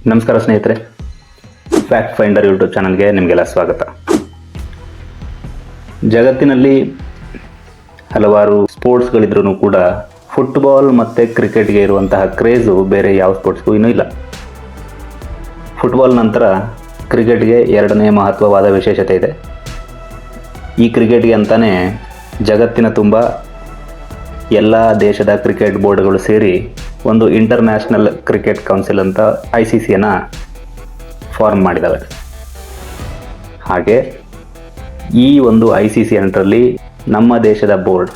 ನಮಸ್ಕಾರ ಸ್ನೇಹಿತರೆ, fact finder YouTube ಚಾನಲ್ಗೆ ನಿಮಗೆಲ್ಲ ಸ್ವಾಗತ. ಜಗತ್ತಿನಲ್ಲಿ ಹಲವಾರು ಸ್ಪೋರ್ಟ್ಸ್ಗಳಿದ್ರೂ ಕೂಡ ಫುಟ್ಬಾಲ್ ಮತ್ತು ಕ್ರಿಕೆಟ್ಗೆ ಇರುವಂತಹ ಕ್ರೇಜು ಬೇರೆ ಯಾವ ಸ್ಪೋರ್ಟ್ಸ್ಗೂ ಇನ್ನೂ ಇಲ್ಲ. ಫುಟ್ಬಾಲ್ ನಂತರ ಕ್ರಿಕೆಟ್ಗೆ ಎರಡನೇ ಮಹತ್ವವಾದ ವಿಶೇಷತೆ ಇದೆ. ಈ ಕ್ರಿಕೆಟ್ಗೆ ಅಂತಾನೆ ಜಗತ್ತಿನ ತುಂಬ ಎಲ್ಲ ದೇಶದ ಕ್ರಿಕೆಟ್ ಬೋರ್ಡ್ಗಳು ಸೇರಿ ಒಂದು ಇಂಟರ್ನ್ಯಾಷನಲ್ ಕ್ರಿಕೆಟ್ ಕೌನ್ಸಿಲ್ ಅಂತ ICCಯನ್ನು ಫಾರ್ಮ್ ಮಾಡಿದ್ದಾವೆ. ಹಾಗೆ ಈ ಒಂದು ICC ಅಂಡರಲ್ಲಿ ನಮ್ಮ ದೇಶದ ಬೋರ್ಡ್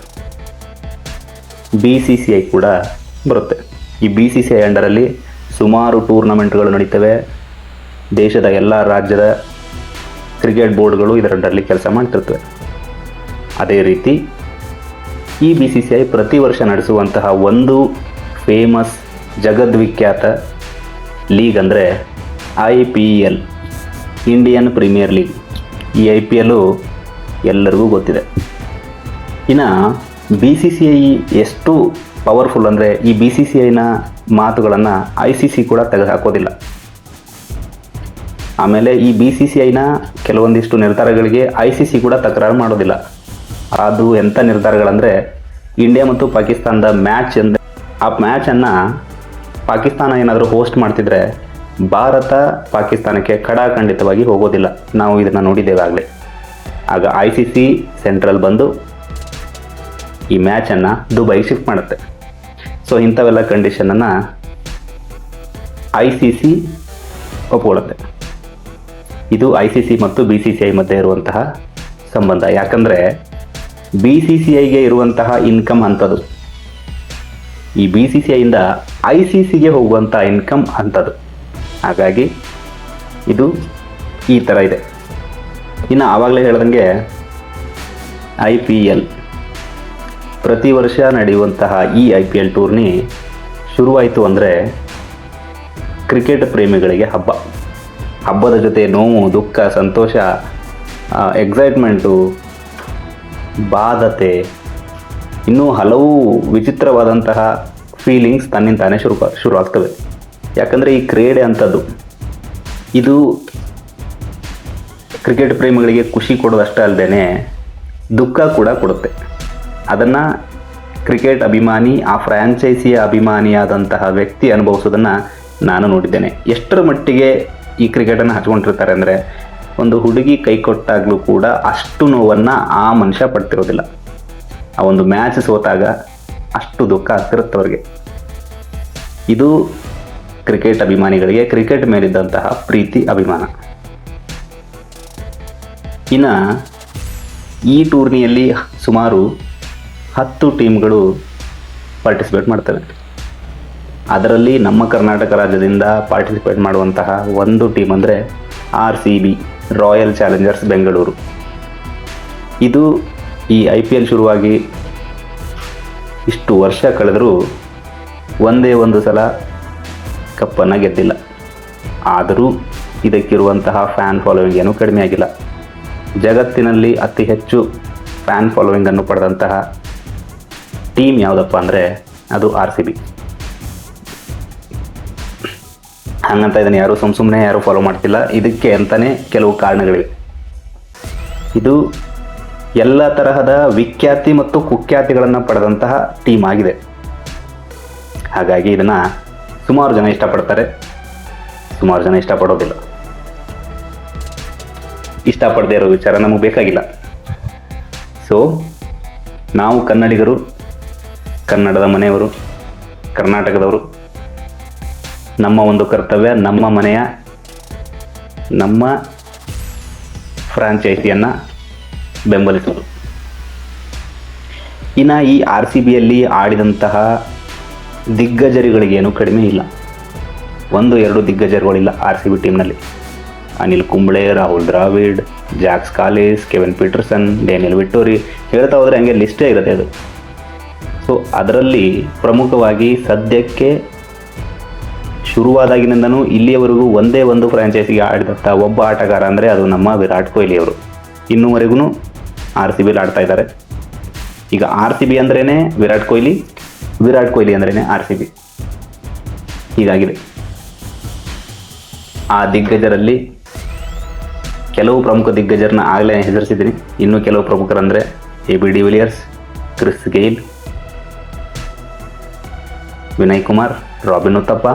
BCCI ಕೂಡ ಬರುತ್ತೆ. ಈ BCCI ಅಂಡರಲ್ಲಿ ಸುಮಾರು ಟೂರ್ನಮೆಂಟ್ಗಳು ನಡೀತವೆ. ದೇಶದ ಎಲ್ಲ ರಾಜ್ಯದ ಕ್ರಿಕೆಟ್ ಬೋರ್ಡ್ಗಳು ಇದರಲ್ಲಿ ಕೆಲಸ ಮಾಡ್ತಿರ್ತವೆ. ಅದೇ ರೀತಿ ಈ BCCI ಪ್ರತಿ ವರ್ಷ ನಡೆಸುವಂತಹ ಒಂದು ಫೇಮಸ್ ಜಗದ್ವಿಖ್ಯಾತ ಲೀಗ್ ಅಂದರೆ IPL, ಇಂಡಿಯನ್ ಪ್ರೀಮಿಯರ್ ಲೀಗ್. ಈ IPL ಎಲ್ಲರಿಗೂ ಗೊತ್ತಿದೆ. ಇನ್ನು BCCI ಎಷ್ಟು ಪವರ್ಫುಲ್ ಅಂದರೆ ಈ BCCIನ ಮಾತುಗಳನ್ನು ICC ಕೂಡ ತೆಗೆದುಹಾಕೋದಿಲ್ಲ. ಆಮೇಲೆ ಈ BCCIನ ಕೆಲವೊಂದಿಷ್ಟು ನಿರ್ಧಾರಗಳಿಗೆ ICC ಕೂಡ ತಕರಾರು ಮಾಡೋದಿಲ್ಲ. ಅದು ಎಂಥ ನಿರ್ಧಾರಗಳಂದರೆ, ಇಂಡಿಯಾ ಮತ್ತು ಪಾಕಿಸ್ತಾನದ ಮ್ಯಾಚ್ ಅಂದರೆ ಆ ಮ್ಯಾಚನ್ನು ಪಾಕಿಸ್ತಾನ ಏನಾದರೂ ಹೋಸ್ಟ್ ಮಾಡ್ತಿದ್ರೆ ಭಾರತ ಪಾಕಿಸ್ತಾನಕ್ಕೆ ಖಡಾಖಂಡಿತವಾಗಿ ಹೋಗೋದಿಲ್ಲ. ನಾವು ಇದನ್ನು ನೋಡಿದ್ದೇವೆ ಆಗಲೇ. ಆಗ ICC ಸೆಂಟ್ರಲ್ ಬಂದು ಈ ಮ್ಯಾಚನ್ನು ದುಬೈಗೆ ಶಿಫ್ಟ್ ಮಾಡುತ್ತೆ. ಸೊ ಇಂಥವೆಲ್ಲ ಕಂಡೀಷನನ್ನು ICC ಒಪ್ಕೊಳ್ಳುತ್ತೆ. ಇದು ICC ಮತ್ತು BCCI ಮಧ್ಯೆ ಇರುವಂತಹ ಸಂಬಂಧ. ಯಾಕಂದರೆ BCCIಗೆ ಇರುವಂತಹ ಇನ್ಕಮ್ ಅಂಥದ್ದು, ಈ BCCIಯಿಂದ ICCಗೆ ಹೋಗುವಂಥ ಇನ್ಕಮ್ ಅಂಥದ್ದು. ಹಾಗಾಗಿ ಇದು ಈ ಥರ ಇದೆ. ಇನ್ನು ಆವಾಗಲೇ ಹೇಳ್ದಂಗೆ IPL ಪ್ರತಿ ವರ್ಷ ನಡೆಯುವಂತಹ ಈ IPL ಟೂರ್ನಿ ಶುರುವಾಯಿತು ಅಂದರೆ ಕ್ರಿಕೆಟ್ ಪ್ರೇಮಿಗಳಿಗೆ ಹಬ್ಬದ ಜೊತೆ ನೋವು, ದುಃಖ, ಸಂತೋಷ, ಎಕ್ಸೈಟ್ಮೆಂಟು, ಬಾಧತೆ, ಇನ್ನೂ ಹಲವು ವಿಚಿತ್ರವಾದಂತಹ ಫೀಲಿಂಗ್ಸ್ ತನ್ನಿಂತಾನೇ ಶುರುವಾಗ್ತವೆ. ಯಾಕಂದರೆ ಈ ಕ್ರೀಡೆ ಅಂಥದ್ದು ಇದು ಕ್ರಿಕೆಟ್ ಪ್ರೇಮಿಗಳಿಗೆ ಖುಷಿ ಕೊಡೋದಷ್ಟೇ ಅಲ್ಲದೆ ದುಃಖ ಕೂಡ ಕೊಡುತ್ತೆ. ಅದನ್ನು ಕ್ರಿಕೆಟ್ ಅಭಿಮಾನಿ, ಆ ಫ್ರ್ಯಾಂಚೈಸಿಯ ಅಭಿಮಾನಿಯಾದಂತಹ ವ್ಯಕ್ತಿ ಅನುಭವಿಸೋದನ್ನು ನಾನು ನೋಡಿದ್ದೇನೆ. ಎಷ್ಟರ ಮಟ್ಟಿಗೆ ಈ ಕ್ರಿಕೆಟನ್ನು ಹಚ್ಕೊಂಡಿರ್ತಾರೆ ಅಂದರೆ, ಒಂದು ಹುಡುಗಿ ಕೈ ಕೊಟ್ಟಾಗಲೂ ಕೂಡ ಅಷ್ಟು ನೋವನ್ನು ಆ ಮನುಷ್ಯ ಪಡ್ತಿರೋದಿಲ್ಲ. ಆ ಒಂದು ಮ್ಯಾಚ್ ಸೋತಾಗ ಅಷ್ಟು ದುಃಖ ಆಗ್ತಿರುತ್ತೆ ಅವ್ರಿಗೆ. ಇದು ಕ್ರಿಕೆಟ್ ಅಭಿಮಾನಿಗಳಿಗೆ ಕ್ರಿಕೆಟ್ ಮೇಲಿದ್ದಂತಹ ಪ್ರೀತಿ, ಅಭಿಮಾನ. ಇನ್ನು ಈ ಟೂರ್ನಿಯಲ್ಲಿ ಸುಮಾರು 10 ಟೀಮ್ಗಳು ಪಾರ್ಟಿಸಿಪೇಟ್ ಮಾಡ್ತವೆ. ಅದರಲ್ಲಿ ನಮ್ಮ ಕರ್ನಾಟಕ ರಾಜ್ಯದಿಂದ ಪಾರ್ಟಿಸಿಪೇಟ್ ಮಾಡುವಂತಹ ಒಂದು ಟೀಮ್ ಅಂದರೆ RCB, ರಾಯಲ್ ಚಾಲೆಂಜರ್ಸ್ ಬೆಂಗಳೂರು. ಇದು ಈ IPL ಶುರುವಾಗಿ ಇಷ್ಟು ವರ್ಷ ಕಳೆದರೂ ಒಂದೇ ಒಂದು ಸಲ ಕಪ್ಪನ್ನು ಗೆದ್ದಿಲ್ಲ. ಆದರೂ ಇದಕ್ಕಿರುವಂತಹ ಫ್ಯಾನ್ ಫಾಲೋವಿಂಗ್ ಏನೂ ಕಡಿಮೆ ಆಗಿಲ್ಲ. ಜಗತ್ತಿನಲ್ಲಿ ಅತಿ ಹೆಚ್ಚು ಫ್ಯಾನ್ ಫಾಲೋವಿಂಗನ್ನು ಪಡೆದಂತಹ ಟೀಮ್ ಯಾವುದಪ್ಪ ಅಂದರೆ ಅದು RCB. ಹಾಗಂತ ಇದನ್ನು ಯಾರೂ ಸುಮ್ಮನೆ ಯಾರೂ ಫಾಲೋ ಮಾಡ್ತಿಲ್ಲ. ಇದಕ್ಕೆ ಅಂತಲೇ ಕೆಲವು ಕಾರಣಗಳಿವೆ. ಇದು ಎಲ್ಲ ತರಹದ ವಿಖ್ಯಾತಿ ಮತ್ತು ಕುಖ್ಯಾತಿಗಳನ್ನು ಪಡೆದಂತಹ ಟೀಮ್ ಆಗಿದೆ. ಹಾಗಾಗಿ ಇದನ್ನು ಸುಮಾರು ಜನ ಇಷ್ಟಪಡ್ತಾರೆ, ಸುಮಾರು ಜನ ಇಷ್ಟಪಡೋದಿಲ್ಲ. ಇಷ್ಟಪಡದೇ ಇರೋ ವಿಚಾರ ನಮಗೆ ಬೇಕಾಗಿಲ್ಲ. ಸೊ ನಾವು ಕನ್ನಡಿಗರು, ಕನ್ನಡದ ಮನೆಯವರು, ಕರ್ನಾಟಕದವರು, ನಮ್ಮ ಒಂದು ಕರ್ತವ್ಯ ನಮ್ಮ ಮನೆಯ, ನಮ್ಮ ಫ್ರಾಂಚೈಸಿಯನ್ನು ಬೆಂಬಲಿಸುವುದು. ಇನ್ನು ಈ RCBಯಲ್ಲಿ ಆಡಿದಂತಹ ದಿಗ್ಗಜರುಗಳಿಗೇನು ಕಡಿಮೆ ಇಲ್ಲ. 1-2 ದಿಗ್ಗಜರುಗಳಿಲ್ಲ RCB ಟೀಮ್ನಲ್ಲಿ. Anil Kumble, Rahul Dravid, Jacques Kallis, Kevin Pietersen, Daniel Vettori, ಹೇಳ್ತಾ ಹೋದರೆ ಹಂಗೆ ಲಿಸ್ಟೇ ಇರುತ್ತೆ ಅದು. ಸೊ ಅದರಲ್ಲಿ ಪ್ರಮುಖವಾಗಿ ಸದ್ಯಕ್ಕೆ ಶುರುವಾದಾಗಿನಿಂದನೂ ಇಲ್ಲಿಯವರೆಗೂ ಒಂದೇ ಒಂದು ಫ್ರಾಂಚೈಸಿಗೆ ಆಡಿದಂಥ ಒಬ್ಬ ಆಟಗಾರ ಅಂದರೆ ಅದು ನಮ್ಮ ವಿರಾಟ್ ಕೊಹ್ಲಿ ಅವರು. ಇನ್ನೂವರೆಗೂ RCBಯಲ್ಲಿ ಆಡ್ತಾ ಇದ್ದಾರೆ. ಈಗ RCB ಅಂದ್ರೇ ವಿರಾಟ್ ಕೊಹ್ಲಿ, ವಿರಾಟ್ ಕೊಹ್ಲಿ ಅಂದ್ರೇ RCB. ಹೀಗಾಗಿದೆ. ಆ ದಿಗ್ಗಜರಲ್ಲಿ ಕೆಲವು ಪ್ರಮುಖ ದಿಗ್ಗಜರನ್ನ ಆಗಲೇ ಹೆಸರಿಸಿದ್ದೀನಿ. ಇನ್ನೂ ಕೆಲವು ಪ್ರಮುಖರಂದರೆ AB de Villiers, Chris Gayle, Vinay Kumar, Robin Uthappa,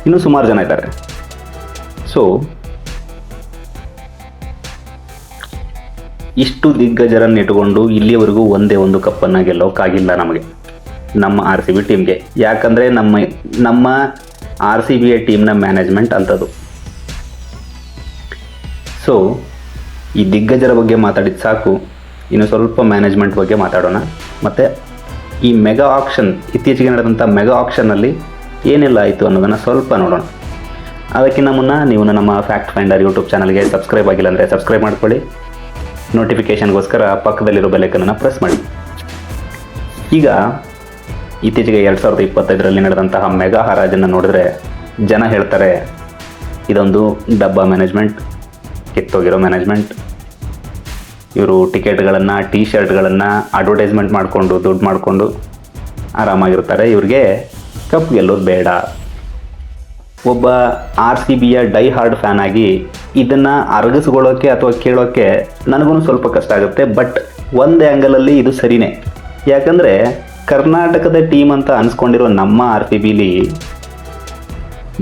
ಇನ್ನೂ ಸುಮಾರು ಜನ ಇದ್ದಾರೆ. ಸೊ ಇಷ್ಟು ದಿಗ್ಗಜರನ್ನು ಇಟ್ಟುಕೊಂಡು ಇಲ್ಲಿಯವರೆಗೂ ಒಂದೇ ಒಂದು ಕಪ್ಪನ್ನು ಗೆಲ್ಲೋಕ್ಕಾಗಿಲ್ಲ ನಮಗೆ, ನಮ್ಮ RCB ಟೀಮ್ಗೆ. ಯಾಕಂದರೆ ನಮ್ಮ RCBಯ ಟೀಮ್ನ ಮ್ಯಾನೇಜ್ಮೆಂಟ್ ಅಂಥದ್ದು. ಸೊ ಈ ದಿಗ್ಗಜರ ಬಗ್ಗೆ ಮಾತಾಡಿದ್ದು ಸಾಕು, ಇನ್ನು ಸ್ವಲ್ಪ ಮ್ಯಾನೇಜ್ಮೆಂಟ್ ಬಗ್ಗೆ ಮಾತಾಡೋಣ. ಮತ್ತು ಈ ಮೆಗಾ ಆಕ್ಷನ್, ಇತ್ತೀಚೆಗೆ ನಡೆದಂಥ ಮೆಗಾ ಆಕ್ಷನ್ನಲ್ಲಿ ಏನೆಲ್ಲ ಆಯಿತು ಅನ್ನೋದನ್ನು ಸ್ವಲ್ಪ ನೋಡೋಣ. ಅದಕ್ಕಿಂತ ಮುನ್ನ ನೀವು ನಮ್ಮ ಫ್ಯಾಕ್ಟ್ ಫೈಂಡರ್ ಯೂಟ್ಯೂಬ್ ಚಾನಲ್ಗೆ ಸಬ್ಸ್ಕ್ರೈಬ್ ಆಗಿಲ್ಲ ಅಂದರೆ ಸಬ್ಸ್ಕ್ರೈಬ್ ಮಾಡ್ಕೊಳ್ಳಿ. ನೋಟಿಫಿಕೇಷನ್ಗೋಸ್ಕರ ಪಕ್ಕದಲ್ಲಿರೋ ಬೆಲ್ಲೈಕನ್ನು ಪ್ರೆಸ್ ಮಾಡಿ. ಈಗ ಇತ್ತೀಚೆಗೆ 2025ರಲ್ಲಿ ನಡೆದಂತಹ ಮೆಗಾ ಹರಾಜನ್ನು ನೋಡಿದ್ರೆ ಜನ ಹೇಳ್ತಾರೆ ಇದೊಂದು ಡಬ್ಬಾ ಮ್ಯಾನೇಜ್ಮೆಂಟ್, ಕಿತ್ತೋಗಿರೋ ಮ್ಯಾನೇಜ್ಮೆಂಟ್. ಇವರು ಟಿಕೆಟ್ಗಳನ್ನು, ಟೀ ಶರ್ಟ್ಗಳನ್ನು ಅಡ್ವರ್ಟೈಸ್ಮೆಂಟ್ ಮಾಡಿಕೊಂಡು ದುಡ್ಡು ಮಾಡಿಕೊಂಡು ಆರಾಮಾಗಿರ್ತಾರೆ, ಇವ್ರಿಗೆ ಕಪ್ ಗೆಲ್ಲೋದು ಬೇಡ. ಒಬ್ಬ RCBಯ ಡೈ ಹಾರ್ಡ್ ಫ್ಯಾನ್ ಆಗಿ ಇದನ್ನು ಅರಗಿಸ್ಕೊಳ್ಳೋಕ್ಕೆ ಅಥವಾ ಕೇಳೋಕ್ಕೆ ನನಗೂ ಸ್ವಲ್ಪ ಕಷ್ಟ ಆಗುತ್ತೆ. ಬಟ್ ಒಂದು ಆ್ಯಂಗಲಲ್ಲಿ ಇದು ಸರಿಯೇ. ಯಾಕಂದರೆ ಕರ್ನಾಟಕದ ಟೀಮ್ ಅಂತ ಅನ್ಸ್ಕೊಂಡಿರೋ ನಮ್ಮ RCBಲಿ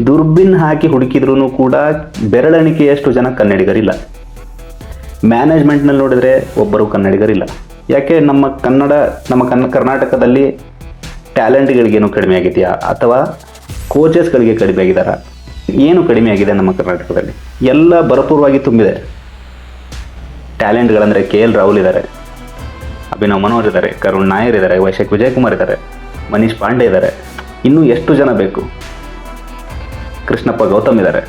ದುರ್ಬಿನ್ ಹಾಕಿ ಹುಡುಕಿದ್ರೂ ಕೂಡ ಬೆರಳೆಣಿಕೆಯಷ್ಟು ಜನ ಕನ್ನಡಿಗರಿಲ್ಲ. ಮ್ಯಾನೇಜ್ಮೆಂಟ್ನಲ್ಲಿ ನೋಡಿದರೆ ಒಬ್ಬರು ಕನ್ನಡಿಗರಿಲ್ಲ. ಯಾಕೆ ನಮ್ಮ ಕರ್ನಾಟಕದಲ್ಲಿ ಟ್ಯಾಲೆಂಟ್ಗಳಿಗೇನು ಕಡಿಮೆ ಆಗಿದೆಯಾ ಅಥವಾ ಕೋಚಸ್ಗಳಿಗೆ ಕಡಿಮೆ ಆಗಿದ್ದಾರಾ? ಏನು ಕಡಿಮೆ ಆಗಿದೆ ನಮ್ಮ ಕರ್ನಾಟಕದಲ್ಲಿ? ಎಲ್ಲ ಭರಪೂರವಾಗಿ ತುಂಬಿದೆ. ಟ್ಯಾಲೆಂಟ್ಗಳಂದರೆ KL ರಾಹುಲ್ ಇದ್ದಾರೆ, ಅಭಿನವ್ ಮನೋಜ್ ಇದ್ದಾರೆ, ಕರುಣ್ ನಾಯರ್ ಇದ್ದಾರೆ, ವೈಶಾಖ್ ವಿಜಯಕುಮಾರ್ ಇದ್ದಾರೆ, ಮನೀಶ್ ಪಾಂಡೆ ಇದ್ದಾರೆ, ಇನ್ನೂ ಎಷ್ಟು ಜನ ಬೇಕು? ಕೃಷ್ಣಪ್ಪ ಗೌತಮ್ ಇದ್ದಾರೆ.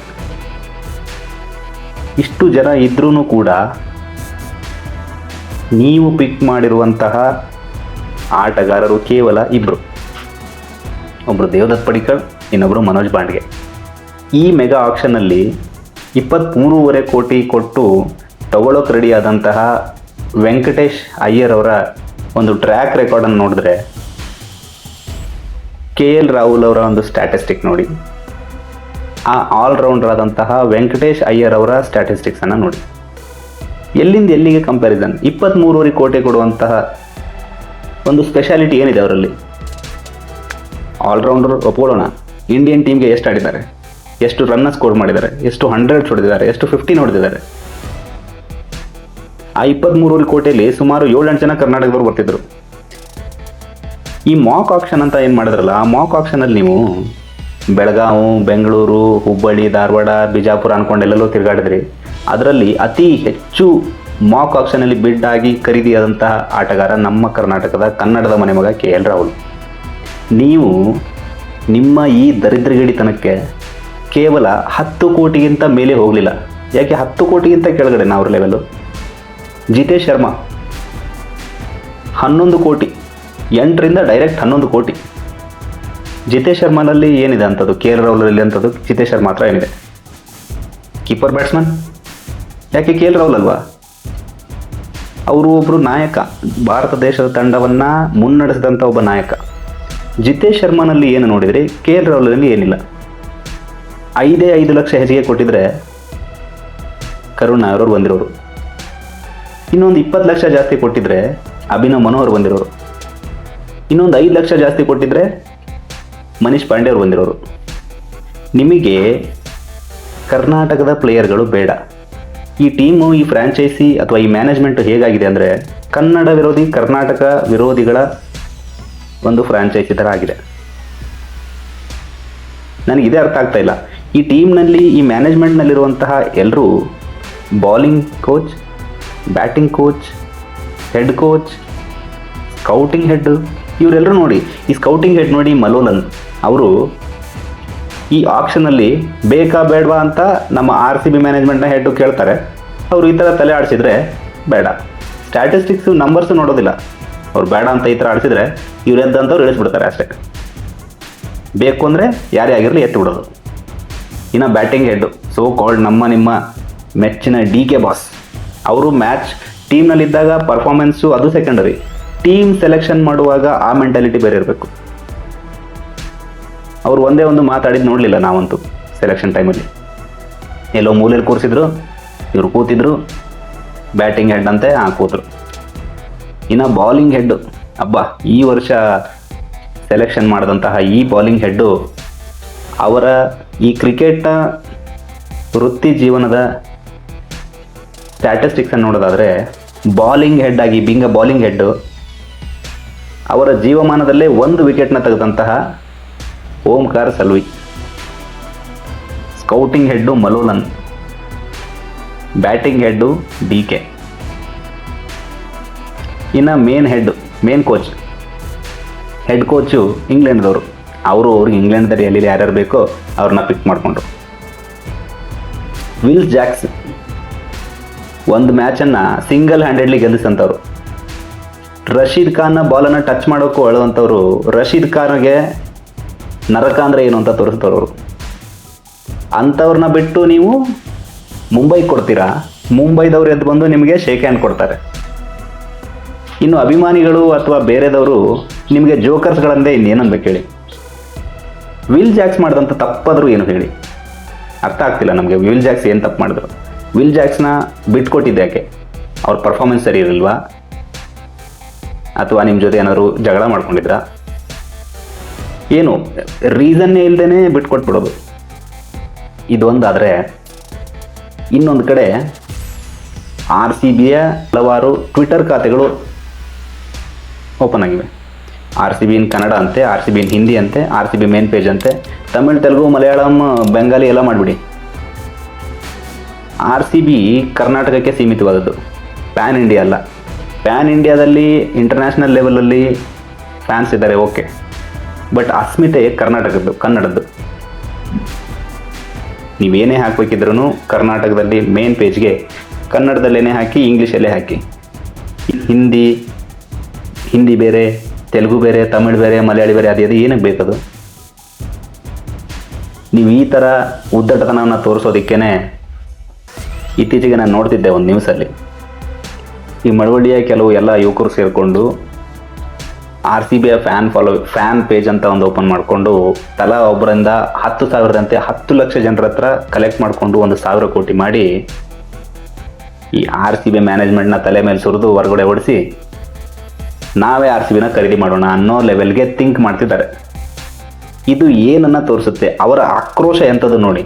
ಇಷ್ಟು ಜನ ಇದ್ರೂ ಕೂಡ ನೀವು ಪಿಕ್ ಮಾಡಿರುವಂತಹ ಆಟಗಾರರು ಕೇವಲ ಇಬ್ಬರು. ಒಬ್ಬರು ದೇವದತ್ ಪಡಿಕ್ಕಲ್, ಇನ್ನೊಬ್ಬರು ಮನೋಜ್ ಬಾಂಡ್ಗೆ. ಈ ಮೆಗಾ ಆಕ್ಷನ್ನಲ್ಲಿ 23.5 ಕೋಟಿ ಕೊಟ್ಟು ತಗೊಳ್ಳೋಕೆ ರೆಡಿಯಾದಂತಹ ವೆಂಕಟೇಶ್ ಅಯ್ಯರ್ ಅವರ ಒಂದು ಟ್ರ್ಯಾಕ್ ರೆಕಾರ್ಡನ್ನು ನೋಡಿದ್ರೆ, KL ರಾಹುಲ್ ಅವರ ಒಂದು ಸ್ಟ್ಯಾಟಿಸ್ಟಿಕ್ ನೋಡಿ, ಆ ಆಲ್ರೌಂಡರ್ ಆದಂತಹ ವೆಂಕಟೇಶ್ ಅಯ್ಯರ್ ಅವರ ಸ್ಟ್ಯಾಟಿಸ್ಟಿಕ್ಸನ್ನು ನೋಡಿ, ಎಲ್ಲಿಂದ ಎಲ್ಲಿಗೆ ಕಂಪ್ಯಾರಿಸನ್. 23.5 ಕೋಟಿ ಕೊಡುವಂತಹ ಒಂದು ಸ್ಪೆಷಾಲಿಟಿ ಏನಿದೆ ಅವರಲ್ಲಿ? ಆಲ್ರೌಂಡರ್ ಒಪ್ಕೊಳ್ಳೋಣ, ಇಂಡಿಯನ್ ಟೀಮ್ಗೆ ಎಷ್ಟು ಆಡಿದ್ದಾರೆ, ಎಷ್ಟು ರನ್ನ ಸ್ಕೋರ್ ಮಾಡಿದ್ದಾರೆ, ಎಷ್ಟು 100 ಹೊಡೆದಿದ್ದಾರೆ, ಎಷ್ಟು 50 ಹೊಡೆದಿದ್ದಾರೆ. ಆ 23 ಕೋಟಿಯಲ್ಲಿ ಸುಮಾರು 7-8 ಜನ ಕರ್ನಾಟಕದವರು ಬರ್ತಿದ್ರು. ಈ ಮಾಕ್ ಆಕ್ಷನ್ ಅಂತ ಏನು ಮಾಡಿದ್ರಲ್ಲ, ಆ ಮಾಕ್ ಆಕ್ಷನಲ್ಲಿ ನೀವು ಬೆಳಗಾವಿ, ಬೆಂಗಳೂರು, ಹುಬ್ಬಳ್ಳಿ, ಧಾರವಾಡ, ಬಿಜಾಪುರ ಅನ್ಕೊಂಡು ಎಲ್ಲೆಲ್ಲೋ ತಿರುಗಾಡಿದ್ರಿ. ಅದರಲ್ಲಿ ಅತಿ ಹೆಚ್ಚು ಮಾಕ್ ಆಕ್ಷನಲ್ಲಿ ಬಿಡ್ ಆಗಿ ಖರೀದಿಯಾದಂತಹ ಆಟಗಾರ ನಮ್ಮ ಕರ್ನಾಟಕದ ಕನ್ನಡದ ಮನೆ ಮಗ KL ರಾಹುಲ್. ನೀವು ನಿಮ್ಮ ಈ ದರಿದ್ರಗಡಿತನಕ್ಕೆ ಕೇವಲ 10 ಕೋಟಿಗಿಂತ ಮೇಲೆ ಹೋಗಲಿಲ್ಲ. ಯಾಕೆ 10 ಕೋಟಿಗಿಂತ ಕೆಳಗಡೆ ಅವ್ರ ಲೆವೆಲ್ಲು? ಜಿತೇಶ್ ಶರ್ಮಾ 11 ಕೋಟಿ, 8ರಿಂದ ಡೈರೆಕ್ಟ್ 11 ಕೋಟಿ. ಜಿತೇಶ್ ಶರ್ಮಾನಲ್ಲಿ ಏನಿದೆ ಅಂಥದ್ದು? KL ರಾಹುಲಲ್ಲಿ ಅಂಥದ್ದು ಜಿತೇಶ್ ಶರ್ಮಾ ಮಾತ್ರ ಏನಿದೆ? Keeper batsman. ಯಾಕೆ KL ರಾಹುಲ್ ಅಲ್ವಾ? ಅವರು ಒಬ್ಬರು ನಾಯಕ, ಭಾರತ ದೇಶದ ತಂಡವನ್ನು ಮುನ್ನಡೆಸಿದಂಥ ಒಬ್ಬ ನಾಯಕ. ಜಿತೇಶ್ ಶರ್ಮಾನಲ್ಲಿ ಏನು ನೋಡಿದರೆ KL ರಾಹುಲಲ್ಲಿ ಏನಿಲ್ಲ. 5 ಲಕ್ಷ ಹೆಚ್ಚಿಗೆ ಕೊಟ್ಟಿದ್ರೆ ಕರುಣ್ ನಾಯರ್ ಅವರು ಬಂದಿರೋರು. ಇನ್ನೊಂದು 20 ಲಕ್ಷ ಜಾಸ್ತಿ ಕೊಟ್ಟಿದ್ರೆ ಅಭಿನವ್ ಮನೋಹರ್ ಬಂದಿರೋರು. ಇನ್ನೊಂದು 5 ಲಕ್ಷ ಜಾಸ್ತಿ ಕೊಟ್ಟಿದ್ರೆ ಮನೀಶ್ ಪಾಂಡೆ ಅವರು ಬಂದಿರೋರು. ನಿಮಗೆ ಕರ್ನಾಟಕದ ಪ್ಲೇಯರ್ಗಳು ಬೇಡ. ಈ ಟೀಮು, ಈ ಫ್ರಾಂಚೈಸಿ ಅಥವಾ ಈ ಮ್ಯಾನೇಜ್ಮೆಂಟ್ ಹೇಗಾಗಿದೆ ಅಂದರೆ ಕನ್ನಡ ವಿರೋಧಿ, ಕರ್ನಾಟಕ ವಿರೋಧಿಗಳ ಒಂದು ಫ್ರಾಂಚೈಸಿ ಥರ ಆಗಿದೆ. ನನಗಿದೇ ಅರ್ಥ ಆಗ್ತಾ ಇಲ್ಲ. ಈ ಟೀಮ್ನಲ್ಲಿ, ಈ ಮ್ಯಾನೇಜ್ಮೆಂಟ್ನಲ್ಲಿರುವಂತಹ ಎಲ್ಲರೂ bowling coach, batting coach, head coach, scouting head, ಇವರೆಲ್ಲರೂ ನೋಡಿ. ಈ ಸ್ಕೌಟಿಂಗ್ ಹೆಡ್ ನೋಡಿ, ಮಲೋಲನ್ ಅವರು ಈ ಆಕ್ಷನಲ್ಲಿ ಬೇಕಾ ಬೇಡವಾ ಅಂತ ನಮ್ಮ RCB ಮ್ಯಾನೇಜ್ಮೆಂಟ್ನ ಹೆಡ್ಡು ಕೇಳ್ತಾರೆ. ಅವರು ಈ ಥರ ತಲೆ ಆಡಿಸಿದ್ರೆ ಬೇಡ. ಸ್ಟ್ಯಾಟಿಸ್ಟಿಕ್ಸು, ನಂಬರ್ಸು ನೋಡೋದಿಲ್ಲ. ಅವ್ರು ಬೇಡ ಅಂತ ಈ ಥರ ಆಡಿಸಿದ್ರೆ ಇವ್ರು ಎದ್ದಂಥವ್ರು ಇಳಿಸ್ಬಿಡ್ತಾರೆ ಅಷ್ಟೇ. ಬೇಕು ಅಂದರೆ ಯಾರೇ ಆಗಿರಲಿ ಎತ್ತಿ ಬಿಡೋದು. ಇನ್ನು ಬ್ಯಾಟಿಂಗ್ ಹೆಡ್ಡು, ಸೋ ಕಾಲ್ಡ್ ನಿಮ್ಮ ಮೆಚ್ಚಿನ DK ಬಾಸ್, ಅವರು ಮ್ಯಾಚ್ ಟೀಮ್ನಲ್ಲಿದ್ದಾಗ ಪರ್ಫಾರ್ಮೆನ್ಸು ಅದು ಸೆಕೆಂಡರಿ. ಟೀಮ್ ಸೆಲೆಕ್ಷನ್ ಮಾಡುವಾಗ ಆ ಮೆಂಟಾಲಿಟಿ ಬೇರೆ ಇರಬೇಕು. ಅವರು ಒಂದೇ ಒಂದು ಮಾತಾಡಿದ್ದು ನೋಡಲಿಲ್ಲ ನಾವಂತೂ ಸೆಲೆಕ್ಷನ್ ಟೈಮಲ್ಲಿ. ಎಲ್ಲೋ ಮೂಲೆಯಲ್ಲಿ ಕೂರಿಸಿದ್ರು, ಇವರು ಕೂತಿದ್ರು, ಬ್ಯಾಟಿಂಗ್ ಹೆಡ್ ಅಂತೆ ಕೂತರು. ಇನ್ನು ಬಾಲಿಂಗ್ ಹೆಡ್ಡು, ಅಬ್ಬಾ ಈ ವರ್ಷ ಸೆಲೆಕ್ಷನ್ ಮಾಡಿದಂತಹ ಈ ಬಾಲಿಂಗ್ ಹೆಡ್ಡು ಅವರ ಈ ಕ್ರಿಕೆಟ್ನ ವೃತ್ತಿ ಜೀವನದ ಸ್ಟ್ಯಾಟಿಸ್ಟಿಕ್ಸನ್ನು ನೋಡೋದಾದರೆ ಬಾಲಿಂಗ್ ಹೆಡ್ ಆಗಿ ಬಿಂಗ ಬಾಲಿಂಗ್ ಹೆಡ್ಡು ಅವರ ಜೀವಮಾನದಲ್ಲೇ 1 ವಿಕೆಟ್ನ ತೆಗೆದಂತಹ Omkar Salvi. Scouting head Malolan, batting head DK. ಇನ್ನು ಮೇನ್ ಕೋಚ್, ಹೆಡ್ ಕೋಚು ಇಂಗ್ಲೆಂಡ್ದವರು. ಅವ್ರಿಗೆ ಇಂಗ್ಲೆಂಡ್ದಲ್ಲಿ ಎಲ್ಲಿ ಯಾರ್ಯಾರು ಬೇಕೋ ಅವ್ರನ್ನ ಪಿಕ್ ಮಾಡಿಕೊಂಡ್ರು. ವಿಲ್ ಜಾಕ್ಸ್ ಒಂದು ಮ್ಯಾಚನ್ನು ಸಿಂಗಲ್ ಹ್ಯಾಂಡೆಡ್ಲಿ ಗೆಲ್ಲಿಸಂಥವ್ರು. ರಶೀದ್ ಖಾನ್ನ ಬಾಲನ್ನು ಟಚ್ ಮಾಡೋಕ್ಕೂ ಅಳುವಂಥವ್ರು. ರಶೀದ್ ಖಾನ್ಗೆ ನರಕ ಅಂದರೆ ಏನು ಅಂತ ತೋರಿಸ್ತವ್ರು. ಅಂಥವ್ರನ್ನ ಬಿಟ್ಟು ನೀವು ಮುಂಬೈಗೆ ಕೊಡ್ತೀರಾ, ಮುಂಬೈದವ್ರು ಎದ್ದು ಬಂದು ನಿಮಗೆ ಶೇಕ್ ಹ್ಯಾಂಡ್ ಕೊಡ್ತಾರೆ. ಇನ್ನು ಅಭಿಮಾನಿಗಳು ಅಥವಾ ಬೇರೆದವರು ನಿಮಗೆ ಜೋಕರ್ಸ್ಗಳಂದೇ ಇನ್ನೇನನ್ಬೇಕು ಹೇಳಿ. ವಿಲ್ ಜಾಕ್ಸ್ ಮಾಡಿದಂಥ ತಪ್ಪಾದರೂ ಏನು ಹೇಳಿ, ಅರ್ಥ ಆಗ್ತಿಲ್ಲ ನಮಗೆ. ವಿಲ್ ಜಾಕ್ಸ್ ಏನು ತಪ್ಪು ಮಾಡಿದ್ರು? ವಿಲ್ ಜಾಕ್ಸ್ನ ಬಿಟ್ಕೊಟ್ಟಿದ್ದೆ ಯಾಕೆ? ಅವ್ರ ಪರ್ಫಾರ್ಮೆನ್ಸ್ ಸರಿ ಇರಲಿಲ್ವಾ? ಅಥವಾ ನಿಮ್ಮ ಜೊತೆ ಏನಾದ್ರು ಜಗಳ ಮಾಡ್ಕೊಂಡಿದ್ರಾ? ಏನು ರೀಸನ್ನೇ ಇಲ್ಲದೇ ಬಿಟ್ಕೊಟ್ಬಿಡೋದು. ಇದೊಂದಾದರೆ, ಇನ್ನೊಂದು ಕಡೆ RCBಯ ಹಲವಾರು ಟ್ವಿಟರ್ ಖಾತೆಗಳು ಓಪನ್ ಆಗಿವೆ. RCB ಇನ್ ಕನ್ನಡ ಅಂತೆ, RCB ಇನ್ ಹಿಂದಿ ಅಂತೆ, RCB ಮೇನ್ ಪೇಜ್ ಅಂತೆ, ತಮಿಳ್, ತೆಲುಗು, ಮಲಯಾಳಂ, ಬೆಂಗಾಲಿ ಎಲ್ಲ ಮಾಡಿಬಿಡಿ. RCB ಕರ್ನಾಟಕಕ್ಕೆ ಸೀಮಿತವಾದದ್ದು, ಪ್ಯಾನ್ ಇಂಡಿಯಾ ಅಲ್ಲ. ಪ್ಯಾನ್ ಇಂಡಿಯಾದಲ್ಲಿ ಇಂಟರ್ನ್ಯಾಷನಲ್ ಲೆವೆಲಲ್ಲಿ ಫ್ಯಾನ್ಸ್ ಇದ್ದಾರೆ, ಓಕೆ. ಬಟ್ ಅಸ್ಮಿತೆ ಕರ್ನಾಟಕದ್ದು, ಕನ್ನಡದ್ದು. ನೀವೇನೇ ಹಾಕಬೇಕಿದ್ರೂ ಕರ್ನಾಟಕದಲ್ಲಿ ಮೇನ್ ಪೇಜ್ಗೆ ಕನ್ನಡದಲ್ಲೇನೇ ಹಾಕಿ, ಇಂಗ್ಲೀಷಲ್ಲೇ ಹಾಕಿ. ಹಿಂದಿ ಬೇರೆ, ತೆಲುಗು ಬೇರೆ, ತಮಿಳ್ ಬೇರೆ, ಮಲಯಾಳಿ ಬೇರೆ, ಅದು ಏನಕ್ಕೆ ಬೇಕದು? ನೀವು ಈ ಥರ ಉದ್ದಟತನವನ್ನು ತೋರಿಸೋದಕ್ಕೇ ಇತ್ತೀಚೆಗೆ ನಾನು ನೋಡ್ತಿದ್ದೆ ಒಂದು ನ್ಯೂಸಲ್ಲಿ, ಈ ಮಳವಳ್ಳಿಯ ಕೆಲವು ಎಲ್ಲ ಯುವಕರು ಸೇರಿಕೊಂಡು RCBಯ ಫ್ಯಾನ್ ಪೇಜ್ ಅಂತ ಒಂದು ಓಪನ್ ಮಾಡಿಕೊಂಡು ತಲಾ ಒಬ್ಬರಿಂದ 10,000ದಂತೆ 10 ಲಕ್ಷ ಜನರ ಹತ್ರ ಕಲೆಕ್ಟ್ ಮಾಡಿಕೊಂಡು 1,000 ಕೋಟಿ ಮಾಡಿ ಈ RCB ಮ್ಯಾನೇಜ್ಮೆಂಟ್ನ ತಲೆ ಮೇಲೆ ಸುರಿದು ಹೊರಗಡೆ ಓಡಿಸಿ ನಾವೇ RCBನ ಖರೀದಿ ಮಾಡೋಣ ಅನ್ನೋ ಲೆವೆಲ್ಗೆ ಥಿಂಕ್ ಮಾಡ್ತಿದ್ದಾರೆ. ಇದು ಏನನ್ನ ತೋರಿಸುತ್ತೆ? ಅವರ ಆಕ್ರೋಶ ಎಂಥದ್ದು ನೋಡಿ.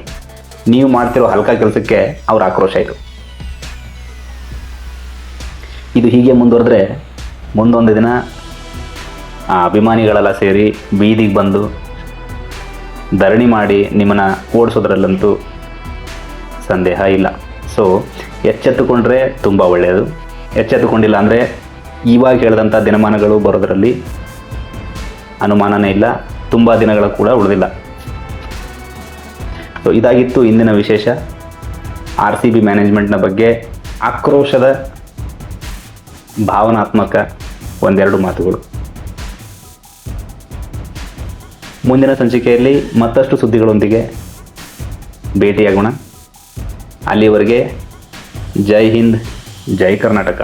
ನೀವು ಮಾಡ್ತಿರೋ ಹಲ್ಕ ಕೆಲಸಕ್ಕೆ ಅವರ ಆಕ್ರೋಶ ಇದು ಹೀಗೆ ಮುಂದುವರೆದ್ರೆ ಮುಂದೊಂದು ದಿನ ಆ ಅಭಿಮಾನಿಗಳೆಲ್ಲ ಸೇರಿ ಬೀದಿಗೆ ಬಂದು ಧರಣಿ ಮಾಡಿ ನಿಮ್ಮನ್ನು ಓಡಿಸೋದ್ರಲ್ಲಂತೂ ಸಂದೇಹ ಇಲ್ಲ. ಸೊ ಎಚ್ಚೆತ್ತುಕೊಂಡ್ರೆ ತುಂಬ ಒಳ್ಳೆಯದು. ಎಚ್ಚೆತ್ತುಕೊಂಡಿಲ್ಲ ಅಂದರೆ ಇವಾಗ ಹೇಳಿದಂಥ ದಿನಮಾನಗಳು ಬರೋದರಲ್ಲಿ ಅನುಮಾನನೇ ಇಲ್ಲ, ತುಂಬ ದಿನಗಳ ಕೂಡ ಉಳಿದಿಲ್ಲ. ಸೊ ಇದಾಗಿತ್ತು ಇಂದಿನ ವಿಶೇಷ. RCB ಮ್ಯಾನೇಜ್ಮೆಂಟ್ನ ಬಗ್ಗೆ ಆಕ್ರೋಶದ ಭಾವನಾತ್ಮಕ ಒಂದೆರಡು ಮಾತುಗಳು. ಮುಂದಿನ ಸಂಚಿಕೆಯಲ್ಲಿ ಮತ್ತಷ್ಟು ಸುದ್ದಿಗಳೊಂದಿಗೆ ಭೇಟಿಯಾಗೋಣ. ಅಲ್ಲಿವರೆಗೆ ಜೈ ಹಿಂದ್, ಜೈ ಕರ್ನಾಟಕ.